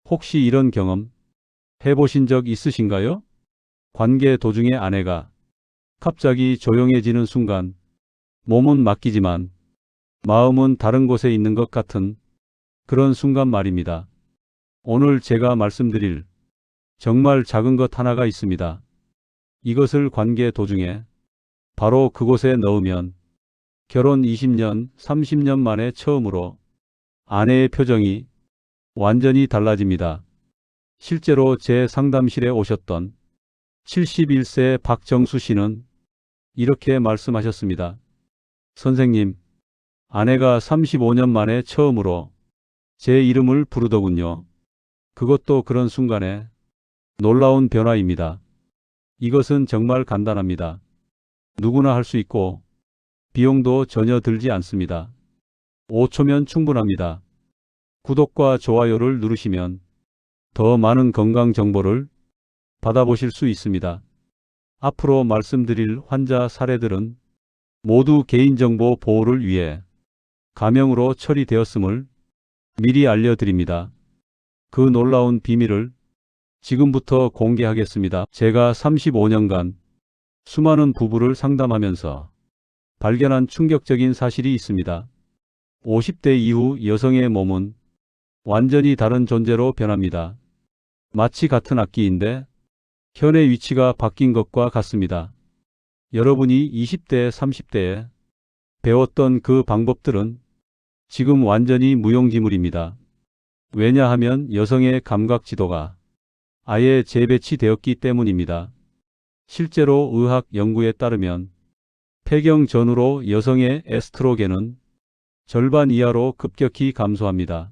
혹시 이런 경험 해보신 적 있으신가요? 관계 도중에 아내가 갑자기 조용해지는 순간 몸은 맡기지만 마음은 다른 곳에 있는 것 같은 그런 순간 말입니다. 오늘 제가 말씀드릴 정말 작은 것 하나가 있습니다. 이것을 관계 도중에 바로 그곳에 넣으면 결혼 20년, 30년 만에 처음으로 아내의 표정이 완전히 달라집니다. 실제로 제 상담실에 오셨던 71세 박정수 씨는 이렇게 말씀하셨습니다. 선생님, 아내가 35년 만에 처음으로 제 이름을 부르더군요. 그것도 그런 순간에 놀라운 변화입니다. 이것은 정말 간단합니다. 누구나 할 수 있고 비용도 전혀 들지 않습니다. 5초면 충분합니다. 구독과 좋아요를 누르시면 더 많은 건강 정보를 받아보실 수 있습니다. 앞으로 말씀드릴 환자 사례들은 모두 개인정보 보호를 위해 가명으로 처리되었음을 미리 알려드립니다. 그 놀라운 비밀을 지금부터 공개하겠습니다. 제가 35년간 수많은 부부를 상담하면서 발견한 충격적인 사실이 있습니다. 50대 이후 여성의 몸은 완전히 다른 존재로 변합니다. 마치 같은 악기인데 현의 위치가 바뀐 것과 같습니다. 여러분이 20대, 30대에 배웠던 그 방법들은 지금 완전히 무용지물입니다. 왜냐하면 여성의 감각 지도가 아예 재배치되었기 때문입니다. 실제로 의학 연구에 따르면 폐경 전후로 여성의 에스트로겐은 절반 이하로 급격히 감소합니다.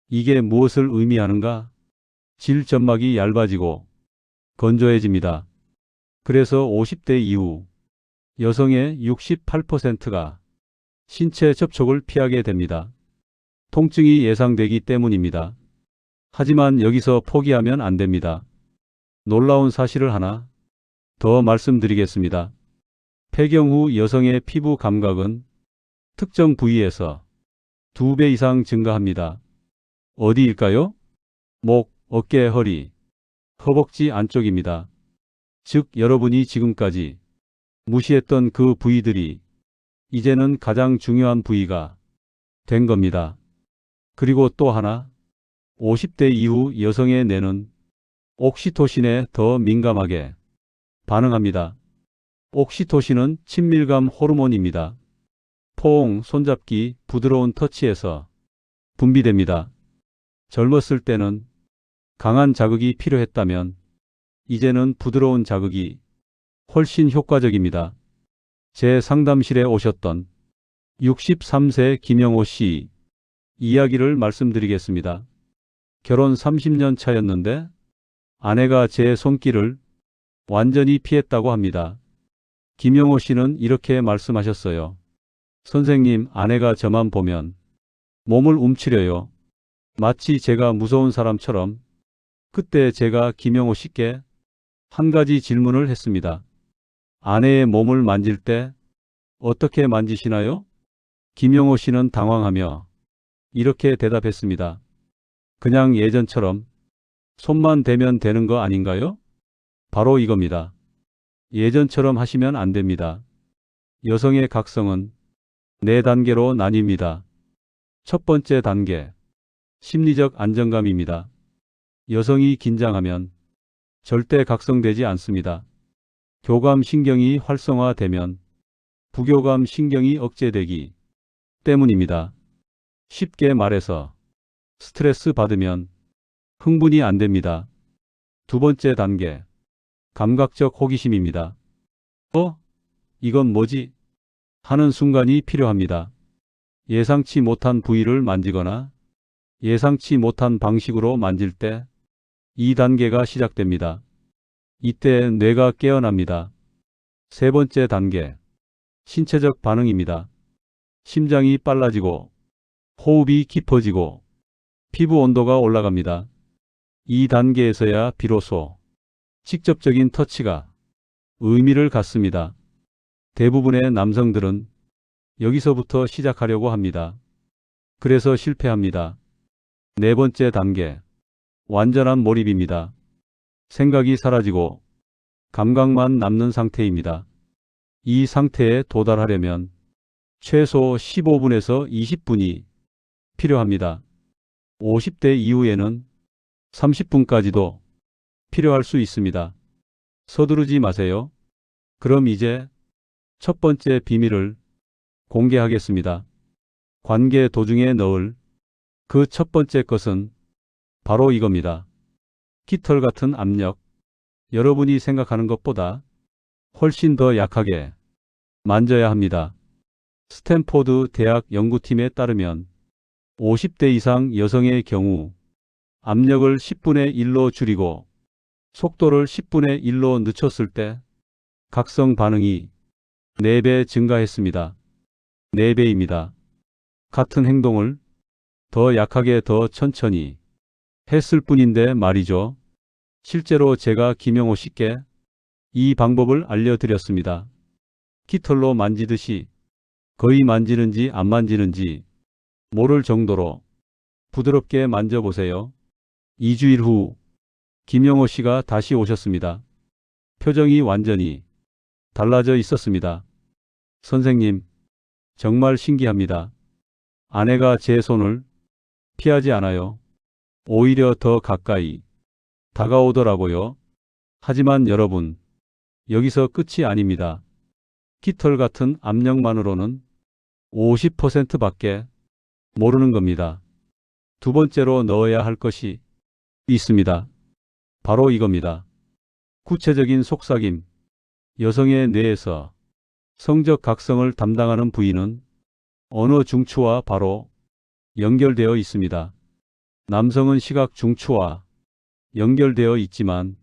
이게 무엇을 의미하는가? 질점막이 얇아지고 건조해집니다. 그래서 50대 이후 여성의 68%가 신체 접촉을 피하게 됩니다. 통증이 예상되기 때문입니다. 하지만 여기서 포기하면 안 됩니다. 놀라운 사실을 하나 더 말씀드리겠습니다. 폐경 후 여성의 피부 감각은 특정 부위에서 2배 이상 증가합니다. 어디일까요? 목, 어깨, 허리, 허벅지 안쪽입니다. 즉 여러분이 지금까지 무시했던 그 부위들이 이제는 가장 중요한 부위가 된 겁니다. 그리고 또 하나, 50대 이후 여성의 뇌는 옥시토신에 더 민감하게 반응합니다. 옥시토신은 친밀감 호르몬입니다. 포옹, 손잡기, 부드러운 터치에서 분비됩니다. 젊었을 때는 강한 자극이 필요했다면 이제는 부드러운 자극이 훨씬 효과적입니다. 제 상담실에 오셨던 63세 김영호 씨 이야기를 말씀드리겠습니다. 결혼 30년 차였는데 아내가 제 손길을 완전히 피했다고 합니다. 김영호 씨는 이렇게 말씀하셨어요. 선생님, 아내가 저만 보면 몸을 움츠려요. 마치 제가 무서운 사람처럼. 그때 제가 김영호 씨께 한 가지 질문을 했습니다. 아내의 몸을 만질 때 어떻게 만지시나요? 김영호 씨는 당황하며 이렇게 대답했습니다. 그냥 예전처럼 손만 대면 되는 거 아닌가요? 바로 이겁니다. 예전처럼 하시면 안 됩니다. 여성의 각성은 4단계로 나뉩니다. 첫 번째 단계, 심리적 안정감입니다. 여성이 긴장하면 절대 각성되지 않습니다. 교감 신경이 활성화되면 부교감 신경이 억제되기 때문입니다. 쉽게 말해서 스트레스 받으면 흥분이 안 됩니다. 두 번째 단계, 감각적 호기심입니다. 이건 뭐지? 하는 순간이 필요합니다. 예상치 못한 부위를 만지거나 예상치 못한 방식으로 만질 때 2단계가 시작됩니다. 이때 뇌가 깨어납니다. 세 번째 단계, 신체적 반응입니다. 심장이 빨라지고 호흡이 깊어지고 피부 온도가 올라갑니다. 이 단계에서야 비로소 직접적인 터치가 의미를 갖습니다. 대부분의 남성들은 여기서부터 시작하려고 합니다. 그래서 실패합니다. 네 번째 단계, 완전한 몰입입니다. 생각이 사라지고 감각만 남는 상태입니다. 이 상태에 도달하려면 최소 15분에서 20분이 필요합니다. 50대 이후에는 30분까지도 필요할 수 있습니다. 서두르지 마세요. 그럼 이제 첫 번째 비밀을 공개하겠습니다. 관계 도중에 넣을 그 첫 번째 것은 바로 이겁니다. 깃털 같은 압력. 여러분이 생각하는 것보다 훨씬 더 약하게 만져야 합니다. 스탠포드 대학 연구팀에 따르면 50대 이상 여성의 경우 압력을 10분의 1로 줄이고 속도를 10분의 1로 늦췄을 때 각성 반응이 4배 증가했습니다. 4배입니다. 같은 행동을 더 약하게 더 천천히 했을 뿐인데 말이죠. 실제로 제가 김영호 씨께 이 방법을 알려드렸습니다. 깃털로 만지듯이 거의 만지는지 안 만지는지 모를 정도로 부드럽게 만져보세요. 2주일 후 김영호 씨가 다시 오셨습니다. 표정이 완전히 달라져 있었습니다. 선생님, 정말 신기합니다. 아내가 제 손을 피하지 않아요. 오히려 더 가까이 다가오더라고요. 하지만 여러분, 여기서 끝이 아닙니다. 깃털 같은 압력만으로는 50%밖에 모르는 겁니다. 두 번째로 넣어야 할 것이 있습니다. 바로 이겁니다. 구체적인 속삭임. 여성의 뇌에서 성적 각성을 담당하는 부위는 언어 중추와 바로 연결되어 있습니다. 남성은 시각 중추와 연결되어 있지만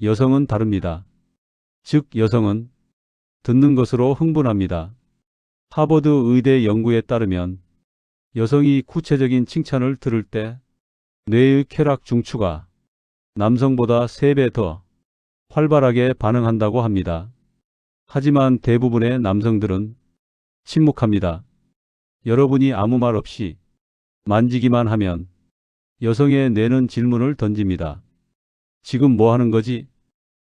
여성은 다릅니다. 즉 여성은 듣는 것으로 흥분합니다. 하버드 의대 연구에 따르면 여성이 구체적인 칭찬을 들을 때 뇌의 쾌락 중추가 남성보다 3배 더 활발하게 반응한다고 합니다. 하지만 대부분의 남성들은 침묵합니다. 여러분이 아무 말 없이 만지기만 하면 여성의 뇌는 질문을 던집니다. 지금 뭐 하는 거지?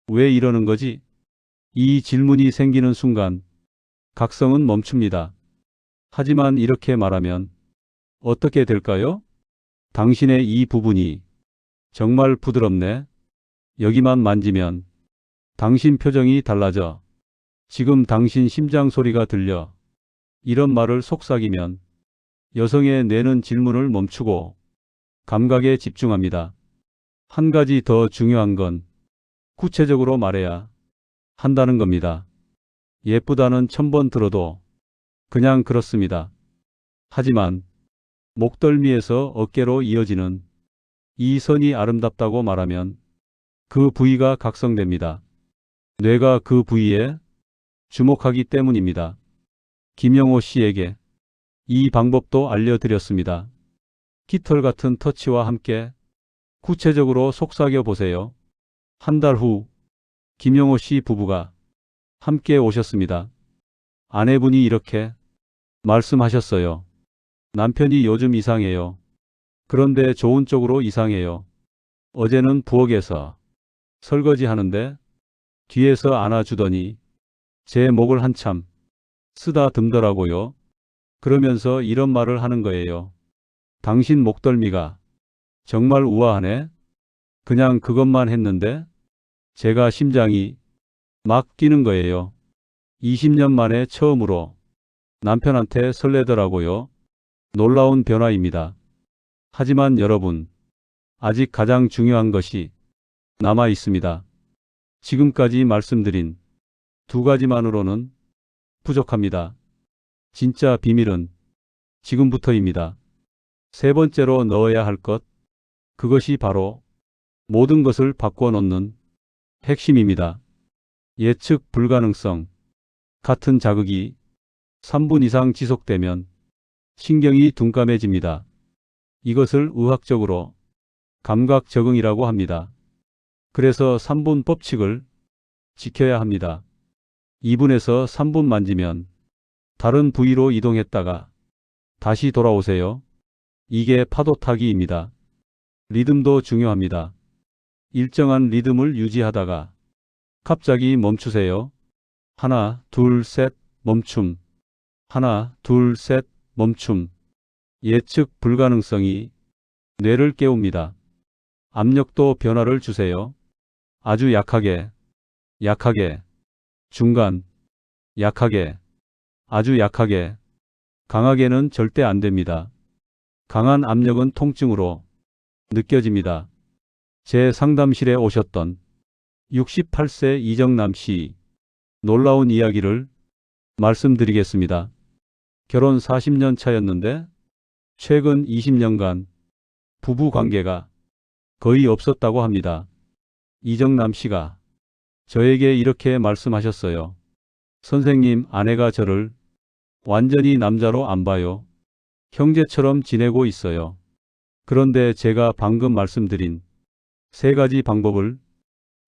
왜 이러는 거지? 이 질문이 생기는 순간 각성은 멈춥니다. 하지만 이렇게 말하면 어떻게 될까요? 당신의 이 부분이 정말 부드럽네. 여기만 만지면 당신 표정이 달라져. 지금 당신 심장 소리가 들려. 이런 말을 속삭이면 여성의 뇌는 질문을 멈추고 감각에 집중합니다. 한 가지 더 중요한 건 구체적으로 말해야 한다는 겁니다. 예쁘다는 1000번 들어도 그냥 그렇습니다. 하지만 목덜미에서 어깨로 이어지는 이 선이 아름답다고 말하면 그 부위가 각성됩니다. 뇌가 그 부위에 주목하기 때문입니다. 김영호 씨에게 이 방법도 알려드렸습니다. 깃털 같은 터치와 함께 구체적으로 속삭여 보세요. 한 달 후 김영호 씨 부부가 함께 오셨습니다. 아내분이 이렇게 말씀하셨어요. 남편이 요즘 이상해요. 그런데 좋은 쪽으로 이상해요. 어제는 부엌에서 설거지 하는데 뒤에서 안아주더니 제 목을 한참 쓰다듬더라고요. 그러면서 이런 말을 하는 거예요. 당신 목덜미가 정말 우아하네. 그냥 그것만 했는데 제가 심장이 막 뛰는 거예요. 20년 만에 처음으로 남편한테 설레더라고요. 놀라운 변화입니다. 하지만 여러분, 아직 가장 중요한 것이 남아 있습니다. 지금까지 말씀드린 두 가지만으로는 부족합니다. 진짜 비밀은 지금부터입니다. 세 번째로 넣어야 할 것, 그것이 바로 모든 것을 바꿔놓는 핵심입니다. 예측 불가능성. 같은 자극이 3분 이상 지속되면 신경이 둔감해집니다. 이것을 의학적으로 감각 적응이라고 합니다. 그래서 3분 법칙을 지켜야 합니다. 2분에서 3분 만지면 다른 부위로 이동했다가 다시 돌아오세요. 이게 파도 타기입니다. 리듬도 중요합니다. 일정한 리듬을 유지하다가 갑자기 멈추세요. 하나, 둘, 셋, 멈춤. 하나, 둘, 셋, 멈춤. 예측 불가능성이 뇌를 깨웁니다. 압력도 변화를 주세요. 아주 약하게, 약하게, 중간, 약하게, 아주 약하게, 강하게는 절대 안 됩니다. 강한 압력은 통증으로 느껴집니다. 제 상담실에 오셨던 68세 이정남 씨 놀라운 이야기를 말씀드리겠습니다. 결혼 40년 차였는데 최근 20년간 부부 관계가 거의 없었다고 합니다. 이정남 씨가 저에게 이렇게 말씀하셨어요. 선생님, 아내가 저를 완전히 남자로 안 봐요. 형제처럼 지내고 있어요. 그런데 제가 방금 말씀드린 세 가지 방법을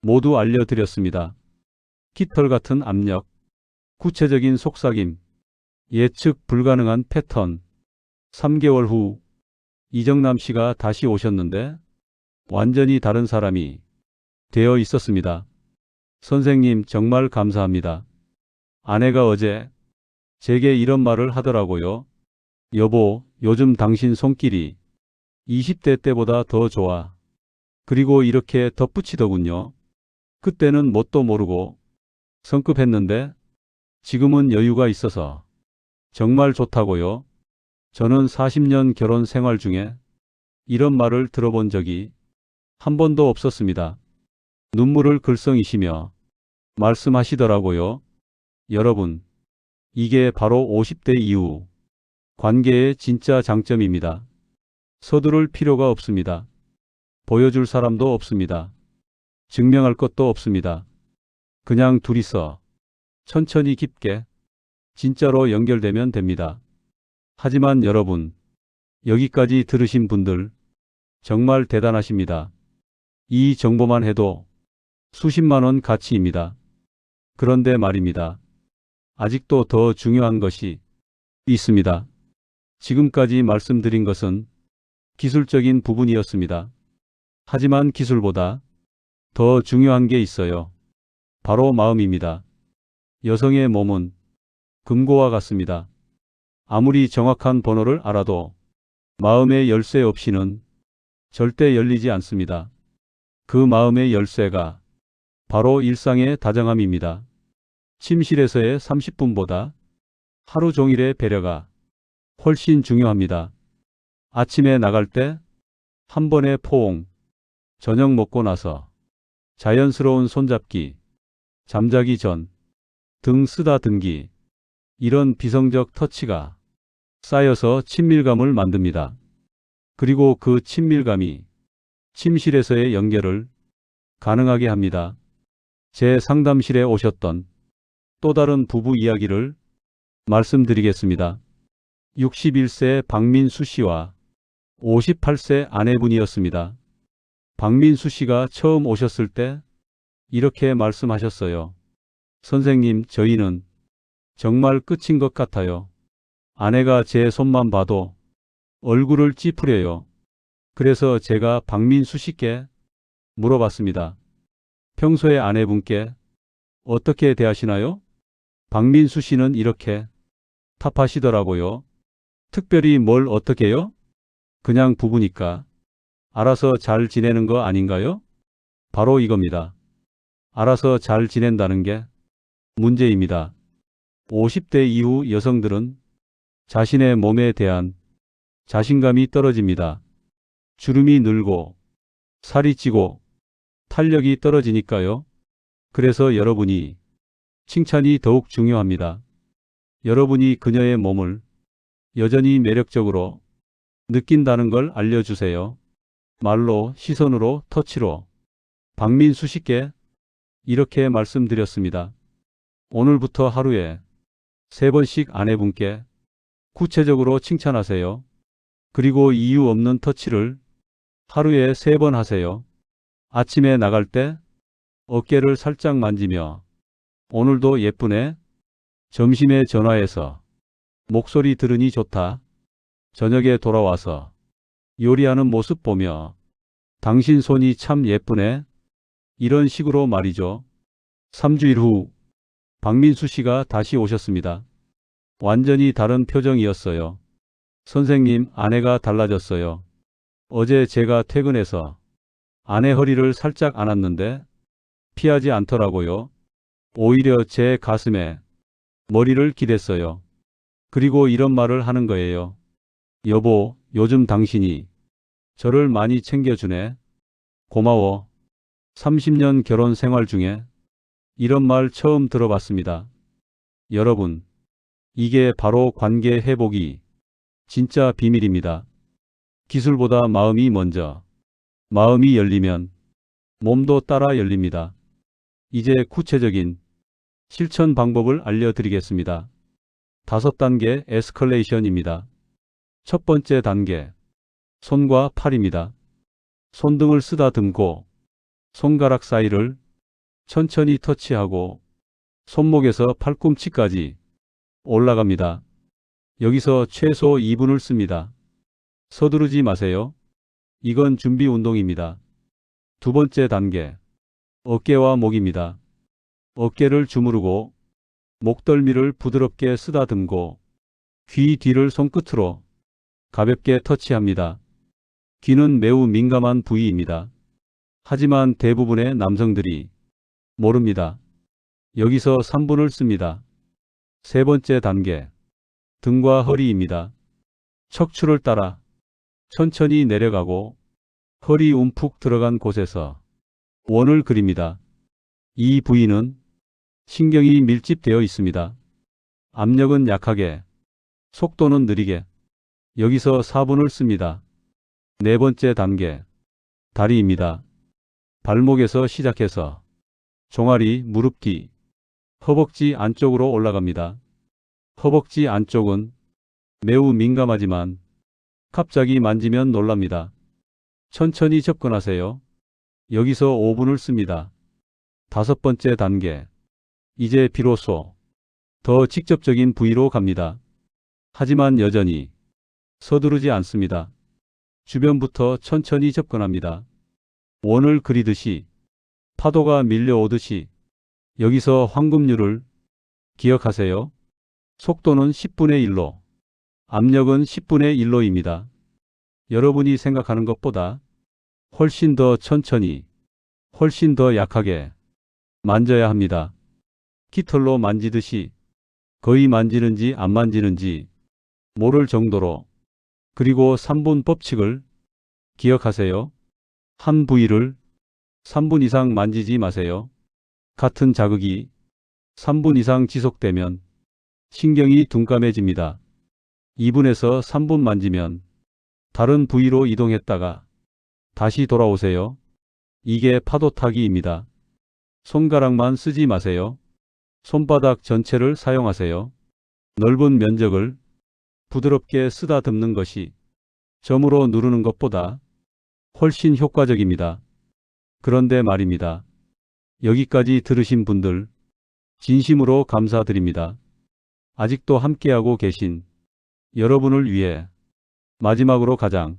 모두 알려드렸습니다. 깃털 같은 압력, 구체적인 속삭임, 예측 불가능한 패턴. 3개월 후 이정남 씨가 다시 오셨는데 완전히 다른 사람이 되어 있었습니다. 선생님, 정말 감사합니다. 아내가 어제 제게 이런 말을 하더라고요. 여보, 요즘 당신 손길이 20대 때보다 더 좋아. 그리고 이렇게 덧붙이더군요. 그때는 뭣도 모르고 성급했는데 지금은 여유가 있어서 정말 좋다고요. 저는 40년 결혼 생활 중에 이런 말을 들어본 적이 한 번도 없었습니다. 눈물을 글썽이시며 말씀하시더라고요. 여러분, 이게 바로 50대 이후 관계의 진짜 장점입니다. 서두를 필요가 없습니다. 보여줄 사람도 없습니다. 증명할 것도 없습니다. 그냥 둘이서 천천히 깊게 진짜로 연결되면 됩니다. 하지만 여러분, 여기까지 들으신 분들 정말 대단하십니다. 이 정보만 해도 수십만 원 가치입니다. 그런데 말입니다. 아직도 더 중요한 것이 있습니다. 지금까지 말씀드린 것은 기술적인 부분이었습니다. 하지만 기술보다 더 중요한 게 있어요. 바로 마음입니다. 여성의 몸은 금고와 같습니다. 아무리 정확한 번호를 알아도 마음의 열쇠 없이는 절대 열리지 않습니다. 그 마음의 열쇠가 바로 일상의 다정함입니다. 침실에서의 30분보다 하루 종일의 배려가 훨씬 중요합니다. 아침에 나갈 때 한 번의 포옹, 저녁 먹고 나서 자연스러운 손잡기, 잠자기 전 등 쓰다듬기, 이런 비성적 터치가 쌓여서 친밀감을 만듭니다. 그리고 그 친밀감이 침실에서의 연결을 가능하게 합니다. 제 상담실에 오셨던 또 다른 부부 이야기를 말씀드리겠습니다. 61세 박민수 씨와 58세 아내분이었습니다. 박민수 씨가 처음 오셨을 때 이렇게 말씀하셨어요. 선생님, 저희는 정말 끝인 것 같아요. 아내가 제 손만 봐도 얼굴을 찌푸려요. 그래서 제가 박민수 씨께 물어봤습니다. 평소에 아내분께 어떻게 대하시나요? 박민수 씨는 이렇게 답하시더라고요. 특별히 뭘 어떻게요? 그냥 부부니까 알아서 잘 지내는 거 아닌가요? 바로 이겁니다. 알아서 잘 지낸다는 게 문제입니다. 50대 이후 여성들은 자신의 몸에 대한 자신감이 떨어집니다. 주름이 늘고 살이 찌고 탄력이 떨어지니까요. 그래서 여러분이 칭찬이 더욱 중요합니다. 여러분이 그녀의 몸을 여전히 매력적으로 느낀다는 걸 알려주세요. 말로, 시선으로, 터치로. 박민수 씨께 이렇게 말씀드렸습니다. 오늘부터 하루에 3번씩 아내분께 구체적으로 칭찬하세요. 그리고 이유 없는 터치를 하루에 3번 하세요. 아침에 나갈 때 어깨를 살짝 만지며 오늘도 예쁘네. 점심에 전화해서 목소리 들으니 좋다. 저녁에 돌아와서 요리하는 모습 보며 당신 손이 참 예쁘네. 이런 식으로 말이죠. 3주일 후 박민수 씨가 다시 오셨습니다. 완전히 다른 표정이었어요. 선생님, 아내가 달라졌어요. 어제 제가 퇴근해서 아내 허리를 살짝 안았는데 피하지 않더라고요. 오히려 제 가슴에 머리를 기댔어요. 그리고 이런 말을 하는 거예요. 여보, 요즘 당신이 저를 많이 챙겨주네. 고마워. 30년 결혼 생활 중에 이런 말 처음 들어봤습니다. 여러분, 이게 바로 관계 회복이 진짜 비밀입니다. 기술보다 마음이 먼저. 마음이 열리면 몸도 따라 열립니다. 이제 구체적인 실천 방법을 알려드리겠습니다. 5단계 에스컬레이션입니다. 첫 번째 단계, 손과 팔입니다. 손등을 쓰다듬고 손가락 사이를 천천히 터치하고 손목에서 팔꿈치까지 올라갑니다. 여기서 최소 2분을 씁니다. 서두르지 마세요. 이건 준비 운동입니다. 두 번째 단계, 어깨와 목입니다. 어깨를 주무르고 목덜미를 부드럽게 쓰다듬고 귀 뒤를 손끝으로 가볍게 터치합니다. 귀는 매우 민감한 부위입니다. 하지만 대부분의 남성들이 모릅니다. 여기서 3분을 씁니다. 세 번째 단계, 등과 허리입니다. 척추를 따라 천천히 내려가고 허리 움푹 들어간 곳에서 원을 그립니다. 이 부위는 신경이 밀집되어 있습니다. 압력은 약하게, 속도는 느리게. 여기서 4분을 씁니다. 네 번째 단계, 다리입니다. 발목에서 시작해서 종아리, 무릎 뒤, 허벅지 안쪽으로 올라갑니다. 허벅지 안쪽은 매우 민감하지만 갑자기 만지면 놀랍니다. 천천히 접근하세요. 여기서 5분을 씁니다. 다섯 번째 단계, 이제 비로소 더 직접적인 부위로 갑니다. 하지만 여전히 서두르지 않습니다. 주변부터 천천히 접근합니다. 원을 그리듯이, 파도가 밀려오듯이. 여기서 황금률을 기억하세요. 속도는 10분의 1로, 압력은 10분의 1로입니다. 여러분이 생각하는 것보다 훨씬 더 천천히, 훨씬 더 약하게 만져야 합니다. 깃털로 만지듯이, 거의 만지는지 안 만지는지 모를 정도로. 그리고 3분 법칙을 기억하세요. 한 부위를 3분 이상 만지지 마세요. 같은 자극이 3분 이상 지속되면 신경이 둔감해집니다. 2분에서 3분 만지면 다른 부위로 이동했다가 다시 돌아오세요. 이게 파도타기입니다. 손가락만 쓰지 마세요. 손바닥 전체를 사용하세요. 넓은 면적을 부드럽게 쓰다듬는 것이 점으로 누르는 것보다 훨씬 효과적입니다. 그런데 말입니다. 여기까지 들으신 분들 진심으로 감사드립니다. 아직도 함께하고 계신 여러분을 위해 마지막으로 가장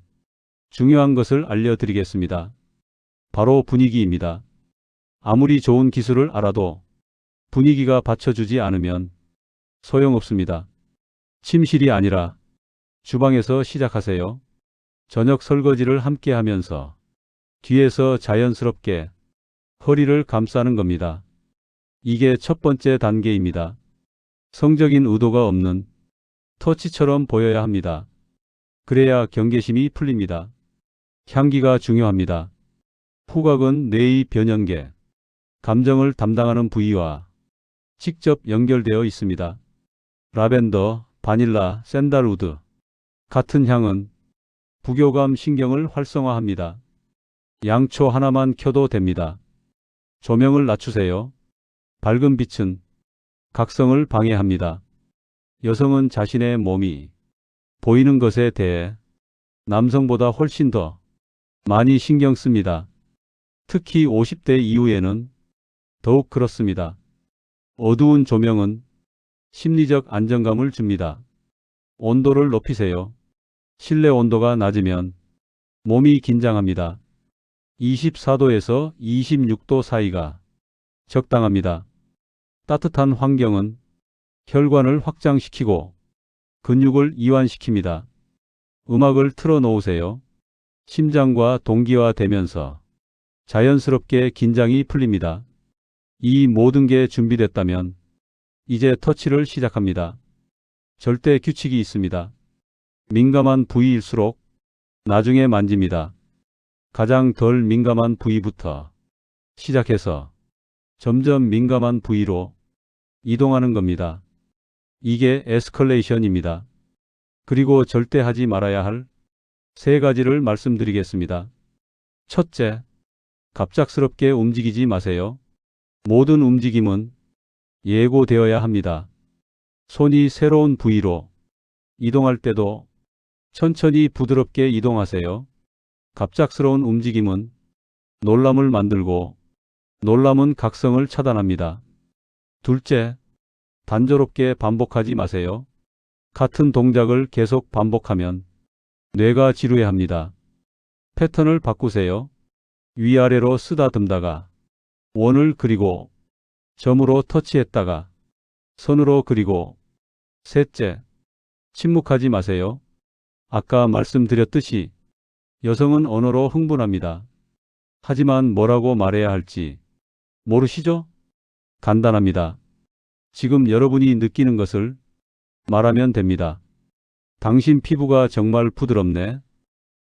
중요한 것을 알려드리겠습니다. 바로 분위기입니다. 아무리 좋은 기술을 알아도 분위기가 받쳐주지 않으면 소용없습니다. 침실이 아니라 주방에서 시작하세요. 저녁 설거지를 함께 하면서 뒤에서 자연스럽게 허리를 감싸는 겁니다. 이게 첫 번째 단계입니다. 성적인 의도가 없는 터치처럼 보여야 합니다. 그래야 경계심이 풀립니다. 향기가 중요합니다. 후각은 뇌의 변연계, 감정을 담당하는 부위와 직접 연결되어 있습니다. 라벤더, 바닐라, 샌달우드 같은 향은 부교감 신경을 활성화합니다. 양초 하나만 켜도 됩니다. 조명을 낮추세요. 밝은 빛은 각성을 방해합니다. 여성은 자신의 몸이 보이는 것에 대해 남성보다 훨씬 더 많이 신경 씁니다. 특히 50대 이후에는 더욱 그렇습니다. 어두운 조명은 심리적 안정감을 줍니다. 온도를 높이세요. 실내 온도가 낮으면 몸이 긴장합니다. 24도에서 26도 사이가 적당합니다. 따뜻한 환경은 혈관을 확장시키고 근육을 이완시킵니다. 음악을 틀어 놓으세요. 심장과 동기화되면서 자연스럽게 긴장이 풀립니다. 이 모든 게 준비됐다면 이제 터치를 시작합니다. 절대 규칙이 있습니다. 민감한 부위일수록 나중에 만집니다. 가장 덜 민감한 부위부터 시작해서 점점 민감한 부위로 이동하는 겁니다. 이게 에스컬레이션입니다. 그리고 절대 하지 말아야 할 3가지를 말씀드리겠습니다. 첫째, 갑작스럽게 움직이지 마세요. 모든 움직임은 예고되어야 합니다. 손이 새로운 부위로 이동할 때도 천천히 부드럽게 이동하세요. 갑작스러운 움직임은 놀람을 만들고 놀람은 각성을 차단합니다. 둘째, 단조롭게 반복하지 마세요. 같은 동작을 계속 반복하면 뇌가 지루해합니다. 패턴을 바꾸세요. 위아래로 쓰다듬다가 원을 그리고 점으로 터치했다가 선으로 그리고. 셋째, 침묵하지 마세요. 아까 말씀드렸듯이 여성은 언어로 흥분합니다. 하지만 뭐라고 말해야 할지 모르시죠? 간단합니다. 지금 여러분이 느끼는 것을 말하면 됩니다. 당신 피부가 정말 부드럽네.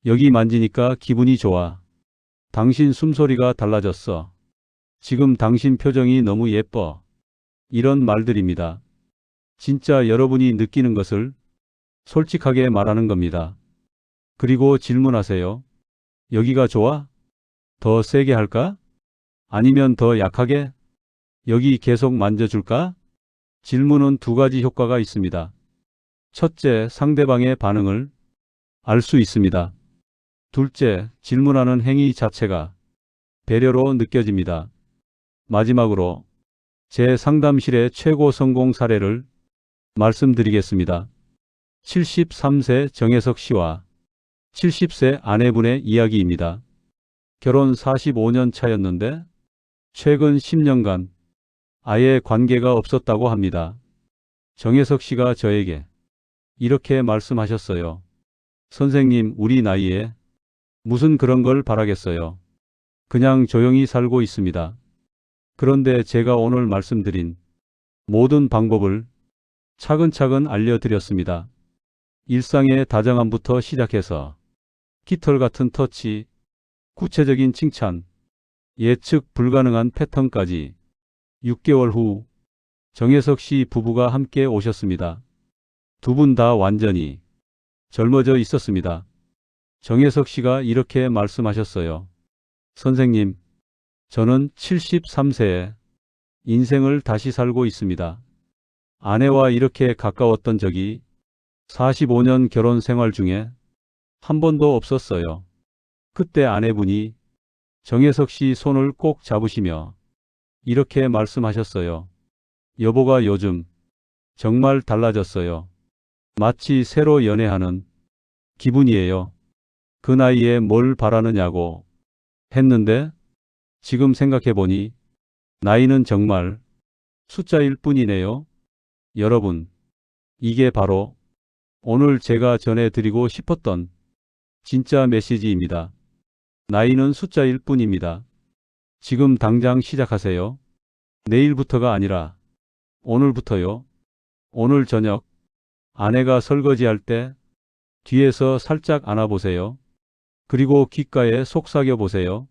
여기 만지니까 기분이 좋아. 당신 숨소리가 달라졌어. 지금 당신 표정이 너무 예뻐. 이런 말들입니다. 진짜 여러분이 느끼는 것을 솔직하게 말하는 겁니다. 그리고 질문하세요. 여기가 좋아? 더 세게 할까? 아니면 더 약하게? 여기 계속 만져줄까? 질문은 2가지 효과가 있습니다. 첫째, 상대방의 반응을 알 수 있습니다. 둘째, 질문하는 행위 자체가 배려로 느껴집니다. 마지막으로 제 상담실의 최고 성공 사례를 말씀드리겠습니다. 73세 정혜석 씨와 70세 아내분의 이야기입니다. 결혼 45년 차였는데 최근 10년간 아예 관계가 없었다고 합니다. 정혜석 씨가 저에게 이렇게 말씀하셨어요. 선생님, 우리 나이에 무슨 그런 걸 바라겠어요. 그냥 조용히 살고 있습니다. 그런데 제가 오늘 말씀드린 모든 방법을 차근차근 알려드렸습니다. 일상의 다정함부터 시작해서 깃털 같은 터치, 구체적인 칭찬, 예측 불가능한 패턴까지. 6개월 후 정혜석 씨 부부가 함께 오셨습니다. 2분 다 완전히 젊어져 있었습니다. 정혜석 씨가 이렇게 말씀하셨어요. 선생님, 저는 73세에 인생을 다시 살고 있습니다. 아내와 이렇게 가까웠던 적이 45년 결혼 생활 중에 한 번도 없었어요. 그때 아내분이 정혜석 씨 손을 꼭 잡으시며 이렇게 말씀하셨어요. 여보가 요즘 정말 달라졌어요. 마치 새로 연애하는 기분이에요. 그 나이에 뭘 바라느냐고 했는데 지금 생각해보니 나이는 정말 숫자일 뿐이네요. 여러분, 이게 바로 오늘 제가 전해드리고 싶었던 진짜 메시지입니다. 나이는 숫자일 뿐입니다. 지금 당장 시작하세요. 내일부터가 아니라 오늘부터요. 오늘 저녁 아내가 설거지할 때 뒤에서 살짝 안아보세요. 그리고 귓가에 속삭여 보세요.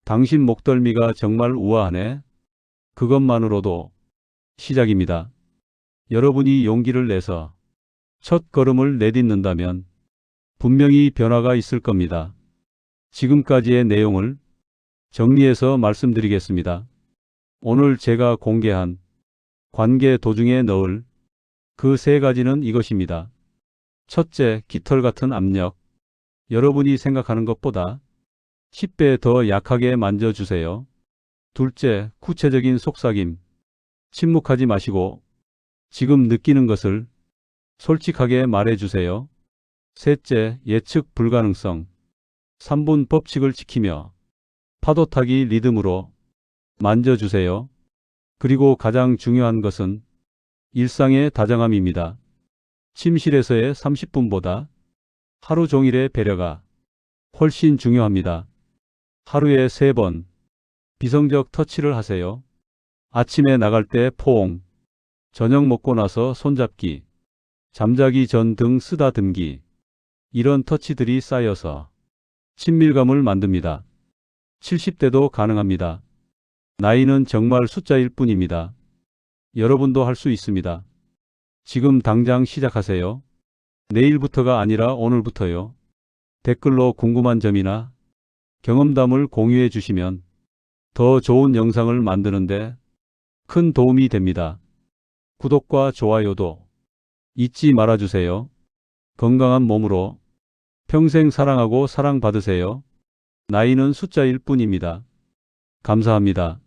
당신 목덜미가 정말 우아하네. 그것만으로도 시작입니다. 여러분이 용기를 내서 첫 걸음을 내딛는다면 분명히 변화가 있을 겁니다. 지금까지의 내용을 정리해서 말씀드리겠습니다. 오늘 제가 공개한 관계 도중에 넣을 그 3가지는 이것입니다. 첫째, 깃털 같은 압력. 여러분이 생각하는 것보다 10배 더 약하게 만져주세요. 둘째, 구체적인 속삭임. 침묵하지 마시고 지금 느끼는 것을 솔직하게 말해주세요. 셋째, 예측 불가능성. 3분 법칙을 지키며 파도 타기 리듬으로 만져주세요. 그리고 가장 중요한 것은 일상의 다정함입니다. 침실에서의 30분보다 하루 종일의 배려가 훨씬 중요합니다. 하루에 3번 비성적 터치를 하세요. 아침에 나갈 때 포옹, 저녁 먹고 나서 손잡기, 잠자기 전 등 쓰다듬기. 이런 터치들이 쌓여서 친밀감을 만듭니다. 70대도 가능합니다. 나이는 정말 숫자일 뿐입니다. 여러분도 할 수 있습니다. 지금 당장 시작하세요. 내일부터가 아니라 오늘부터요. 댓글로 궁금한 점이나 경험담을 공유해 주시면 더 좋은 영상을 만드는데 큰 도움이 됩니다. 구독과 좋아요도 잊지 말아주세요. 건강한 몸으로 평생 사랑하고 사랑받으세요. 나이는 숫자일 뿐입니다. 감사합니다.